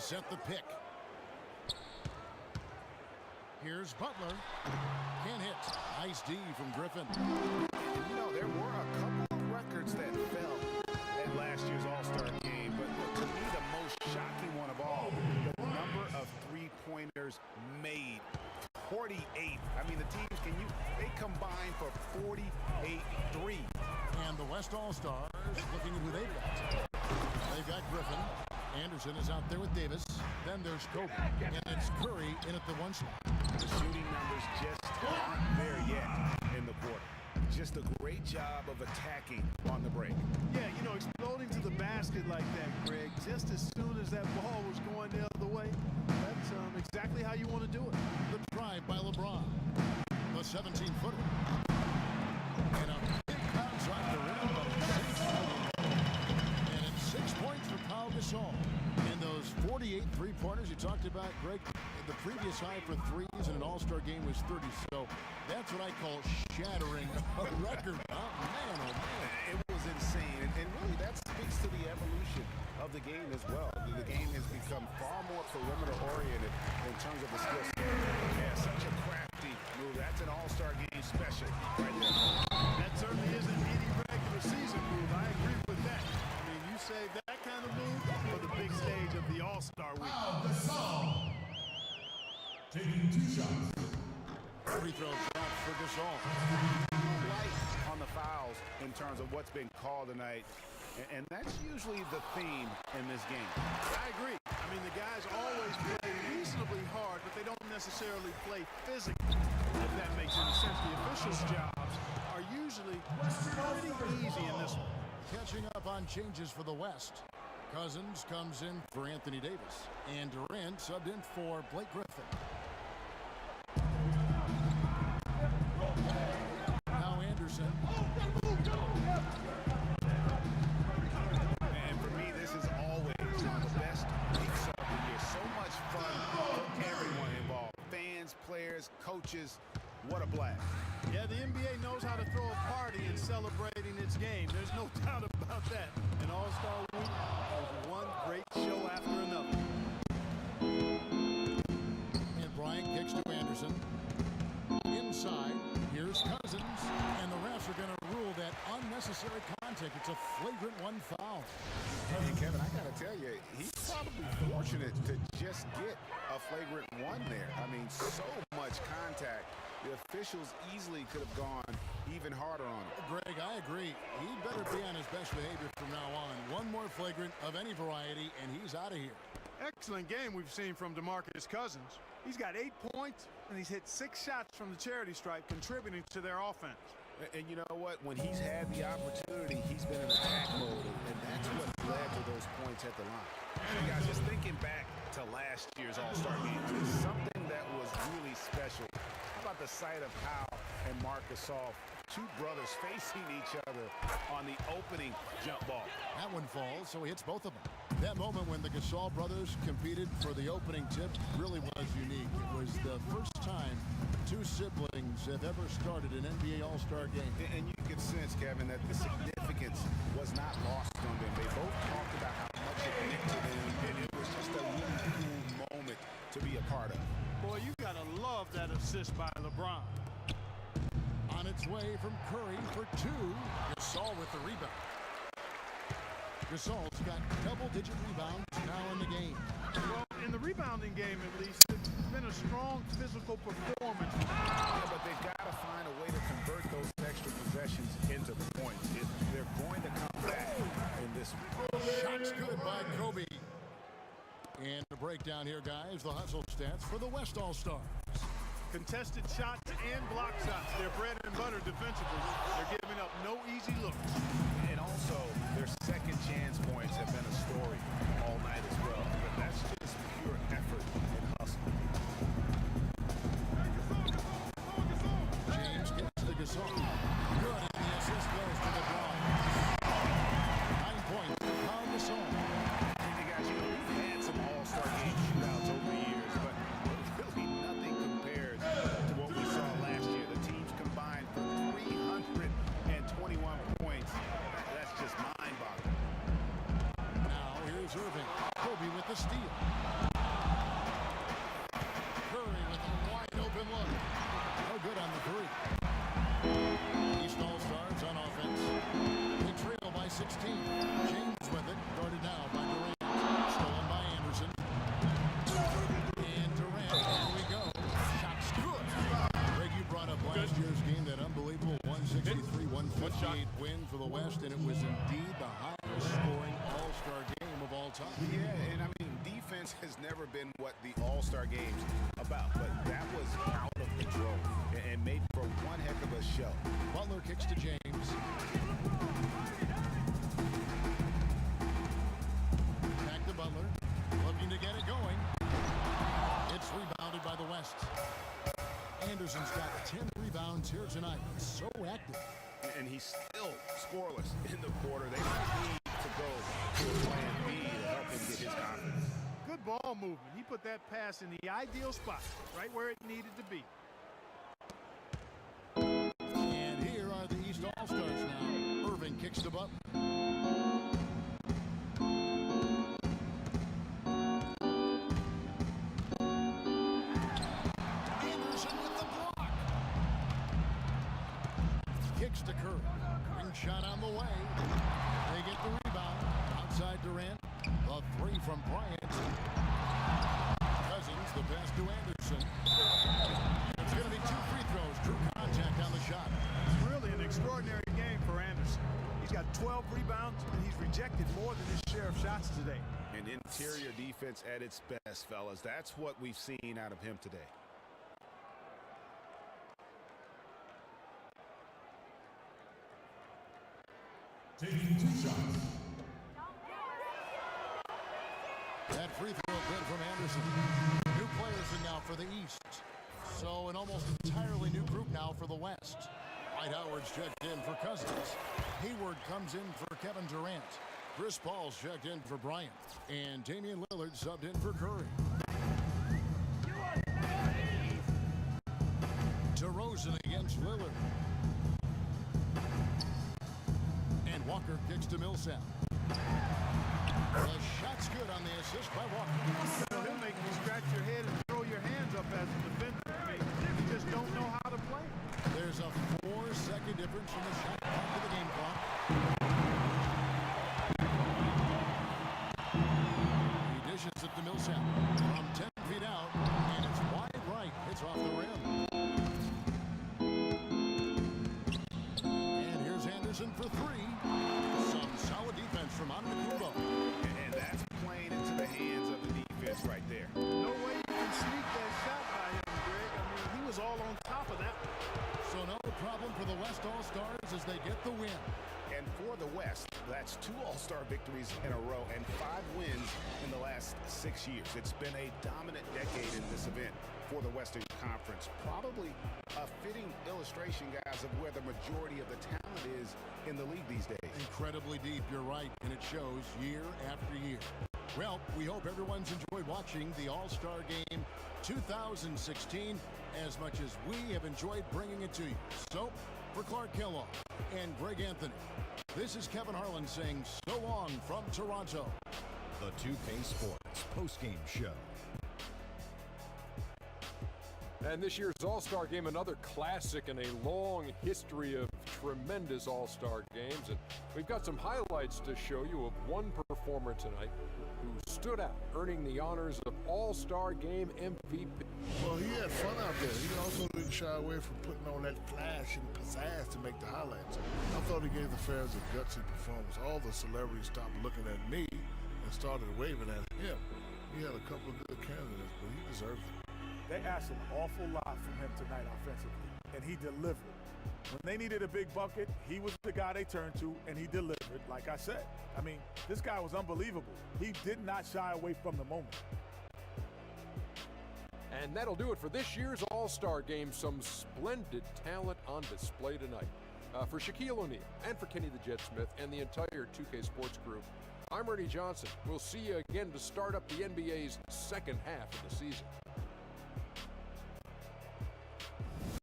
set the pick. Here's Butler. Can't hit. Nice D from Griffin. You know, there were a couple of records that fell at last year's All-Star game, but to me, the most shocking one of all, the number of three-pointers made. 48. I mean, the teams, they combined for 48 threes. And the West All-Stars looking at who they've got. They've got Griffin. Anderson is out there with Davis. Then there's Kobe. And it's Curry in at the one slot. The shooting numbers just aren't there yet in the quarter. Just a great job of attacking on the break. Yeah, you know, exploding to the basket like that, Greg, just as soon as that ball was going the other way, that's exactly how you want to do it. The drive by LeBron. The 17-footer. And a big bounce off the rim. And it's 6 points for Pau Gasol. And those 48 three-pointers you talked about, Greg, the previous high for threes in an All-Star game was 30. So that's what I call shattering a record. Oh, man, oh, man. It was insane. And really, that speaks to the evolution of the game as well. The game has become far more perimeter-oriented in terms of the skill set. Yeah, such a crafty move. That's an All-Star game special right there. That certainly isn't any regular season move. I agree with that. I mean, you save that kind of move for the big stage of the All-Star week. Taking 2 shots. Free throw shot for Gasol. Light on the fouls in terms of what's been called tonight. And that's usually the theme in this game. I agree. I mean, the guys always play reasonably hard, but they don't necessarily play physically, if that makes any sense. The officials' jobs are usually pretty easy in this one. Catching up on changes for the West. Cousins comes in for Anthony Davis. And Durant subbed in for Blake Griffin. Now Anderson. And for me, this is always one of the best weeks of the year. So much fun for everyone involved. Fans, players, coaches. What a blast. Yeah, the NBA knows how to throw a party in celebrating its game. There's no doubt about that. An All-Star week is one great show after another. And Bryant kicks to Anderson. Inside, here's Cousins. And the refs are going to rule that unnecessary contact. It's a flagrant one foul. Hey, Kevin, I got to tell you, he's probably fortunate to just get a flagrant one there. I mean, so much contact. The officials easily could have gone even harder on it. Greg, I agree. He'd better be on his best behavior from now on. One more flagrant of any variety, and he's out of here. Excellent game we've seen from DeMarcus Cousins. He's got 8 points, and he's hit 6 shots from the charity stripe, contributing to their offense. And you know what? When he's had the opportunity, he's been in attack mode, and that's what led to those points at the line. And guys, just thinking back to last year's All-Star game, something that was really special. How about the sight of Powell and Marc Gasol, 2 brothers facing each other on the opening jump ball? That one falls, so he hits both of them. That moment when the Gasol brothers competed for the opening tip really was unique. It was the first time 2 siblings have ever started an NBA All-Star game. And you could sense, Kevin, that the significance was not lost on them. They both talked about how much it meant to them, and it was just a really cool moment to be a part of. Boy, you gotta love that assist by LeBron. On its way from Curry for 2. Gasol with the rebound. Gasol's got double-digit rebounds now in the game. Well, in the rebounding game, at least, it's been a strong physical performance. Yeah, but they've got to find a way to convert those extra possessions into points if they're going to come back in this one. Shots good by Kobe. And the breakdown here, guys, the hustle stats for the West All-Stars. Contested shots and block shots. They're bread and butter defensively. They're giving up no easy looks. And also, their second chance points have been a story all night as well. But that's just pure effort and hustle. James gets the Gasol. Good, and the assist goes to the draw. 9 points for Pau Gasol. Hey guys, you know, we've had some all-star game shootouts over the years, but really nothing compares to what we saw last year. The teams combined for 321 points. That's just mind-boggling. Now here's Irving. Kobe with the steal. last year's game, that unbelievable 163-158 win for the West, and it was indeed the highest scoring All-Star game of all time. Yeah, and I mean, defense has never been what the All-Star game's about, but that was out of control and made for one heck of a show. Butler kicks to James. Back to Butler, looking to get it going. It's rebounded by the West. Anderson's got 10 rebounds here tonight. So active. And he's still scoreless in the quarter. They might need to go to a plan B to help him get his confidence. Good ball movement. He put that pass in the ideal spot, right where it needed to be. And here are the East All-Stars now. Irving kicks to Butler. Kicks to Curry. Ring shot on the way. They get the rebound. Outside Durant. The three from Bryant. Cousins, the pass to Anderson. It's going to be 2 free throws. True contact on the shot. Really an extraordinary game for Anderson. He's got 12 rebounds, and he's rejected more than his share of shots today. And interior defense at its best, fellas. That's what we've seen out of him today. Taking 2 shots. That free throw good from Anderson. New players in now for the East. So an almost entirely new group now for the West. Dwight Howard's checked in for Cousins. Hayward comes in for Kevin Durant. Chris Paul's checked in for Bryant. And Damian Lillard subbed in for Curry. DeRozan against Lillard. And Walker kicks to Millsap. The shot's good on the assist by Walker. He'll make you scratch your head and throw your hands up as a defender. I mean, you just don't know how to play. There's a 4-second difference from the shot clock to the game clock. He dishes it to Millsap from 10 feet out, and it's wide right. Hits off the rim. And here's Anderson for 3. Some solid defense from Antetokounmpo. And that's playing into the hands of the defense right there. No way you can sneak that shot by him, Greg. I mean, he was all on top of that. So no problem for the West All-Stars as they get the win. And for the West, that's 2 All-Star victories in a row and 5 wins in the last 6 years. It's been a dominant decade in this event for the Western Conference. Probably a fitting illustration, guys, of where the majority of the talent is in the league these days. Incredibly deep, you're right, and it shows year after year. Well, we hope everyone's enjoyed watching the All-Star Game 2016 as much as we have enjoyed bringing it to you. So, for Clark Kellogg and Greg Anthony, this is Kevin Harlan saying so long from Toronto. The 2K Sports postgame show. And this year's All-Star Game, another classic in a long history of tremendous All-Star games. And we've got some highlights to show you of one performer tonight who stood out, earning the honors of All-Star Game MVP. Well, he had fun out there. He also didn't shy away from putting on that flash and pizzazz to make the highlights. I thought he gave the fans a gutsy performance. All the celebrities stopped looking at me and started waving at him. He had a couple of good candidates, but he deserved it. They asked an awful lot from him tonight offensively, and he delivered. When they needed a big bucket, he was the guy they turned to, and he delivered, like I said. I mean, this guy was unbelievable. He did not shy away from the moment. And that'll do it for this year's All-Star Game. Some splendid talent on display tonight. For Shaquille O'Neal and for Kenny the Jet Smith and the entire 2K Sports group, I'm Ernie Johnson. We'll see you again to start up the NBA's second half of the season.